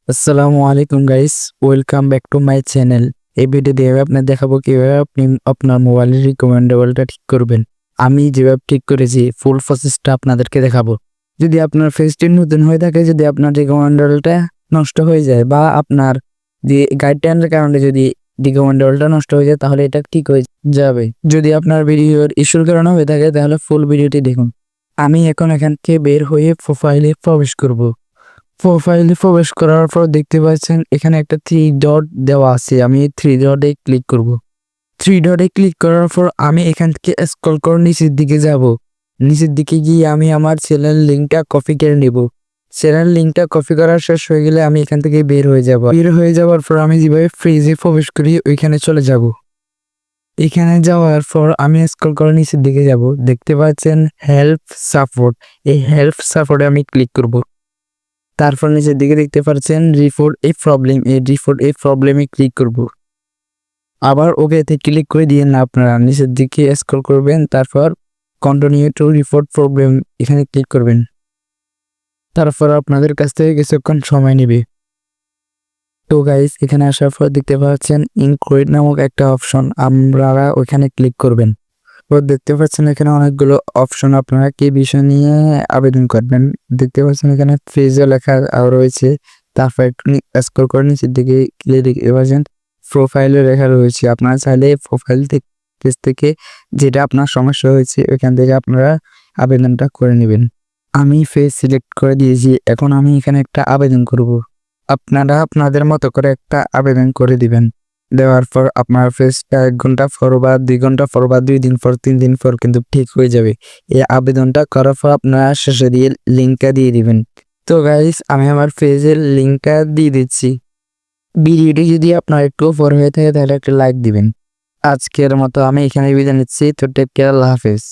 আসসালামু আলাইকুম guys, welcome back to my channel. এই ভিডিওতে আমি আপনাদের দেখাবো কিভাবে আপনি আপনার মোবাইলের রিকমেন্ডেবলটা ঠিক করবেন। আমি যেভাবে ঠিক করেছি ফুল প্রসেসটা আপনাদেরকে দেখাবো। যদি আপনার ফেসটি নতুন হয়ে থাকে, যদি আপনার রিকমেন্ডেবলটা নষ্ট হয়ে যায় বা আপনার যে গাইডলাইনের কারণে যদি রিকমেন্ডেবলটা নষ্ট হয়ে যায়, তাহলে এটা ঠিক হয়ে যাবে। যদি আপনার ভিডিওর ইস্যুর কারণে হয়ে থাকে, তাহলে ফুল ভিডিওটি দেখুন। আমি এখন এখান থেকে বের হয়ে প্রোফাইলে প্রবেশ করব। প্রোফাইলে প্রবেশ করার পর দেখতে পাচ্ছেন এখানে একটা থ্রি ডট দেওয়া আছে। আমি থ্রি ডটে ক্লিক করব। থ্রি ডটে ক্লিক করার পর আমি এখান থেকে স্ক্রল করে নিচের দিকে যাব। নিচের দিকে গিয়ে আমি আমার চ্যানেল লিঙ্কটা কপি করে নেব। চ্যানেল লিঙ্কটা কপি করা শেষ হয়ে গেলে আমি এখান থেকে বের হয়ে যাব। বের হয়ে যাওয়ার পর আমি যেভাবে ফ্রিজে প্রবেশ করি ওইখানে চলে যাব। এখানে যাওয়ার পর আমি স্ক্রল করে নিচের দিকে যাব। দেখতে পাচ্ছেন হেল্প সাপোর্ট। এই হেল্প সাপোর্টে আমি ক্লিক করব। তারপর নিচের দিকে দেখতে পাচ্ছেন রিপোর্ট এ প্রবলেম। এই রিপোর্ট এ প্রবলেমে ক্লিক করব। আবার ওকেতে ক্লিক করে দিয়ে না, আপনারা নিচের দিকে স্ক্রল করবেন, তারপর কন্টিনিউ টু রিপোর্ট প্রবলেম এখানে ক্লিক করবেন। তারপর আপনাদের কাছ থেকে কিছুক্ষণ সময় নেবে। তো গাইস, এখানে আসার পর দেখতে পাচ্ছেন ইনক্লুড নামক একটা অপশন, আপনারা ওইখানে ক্লিক করবেন। তো দেখতে পাচ্ছেন এখানে অনেকগুলো অপশন, আপনারা কি বিষয় নিয়ে আবেদন করবেন দেখতে পাচ্ছেন এখানে ফ্রিজে লেখা রয়েছে। তারপর একটু স্ক্রল করে নিচের দিকে ক্লিক দেখতে পাচ্ছেন প্রোফাইলে লেখা রয়েছে। আপনারা চাইলে প্রোফাইল পেজ থেকে যেটা আপনার সমস্যা হয়েছে ওইখান থেকে আপনারা আবেদনটা করে নেবেন। আমি ফেজ সিলেক্ট করে দিয়েছি। এখন আমি এখানে একটা আবেদন করব। আপনারা আপনাদের মতো করে একটা আবেদন করে দিবেন। দেওয়ার পর আপনার ফেসটা 1 ঘন্টা পর বা 2 ঘন্টা পর বা 2 দিন পর 3 দিন পর কিন্তু ঠিক হয়ে যাবে। এই আবেদনটা করার পর আপনারা শেষে দিয়ে লিঙ্কটা দিয়ে দিবেন। তো গাইস, আমি আমার পেজের লিঙ্কটা দিয়ে দিচ্ছি। ভিডিওটি যদি আপনার একটু উপর হয়ে থাকে তাহলে একটা লাইক দিবেন। আজকের মতো আমি এখানে বিদায় নিচ্ছি। তো টেক কেয়ার, আল্লাহ হাফেজ।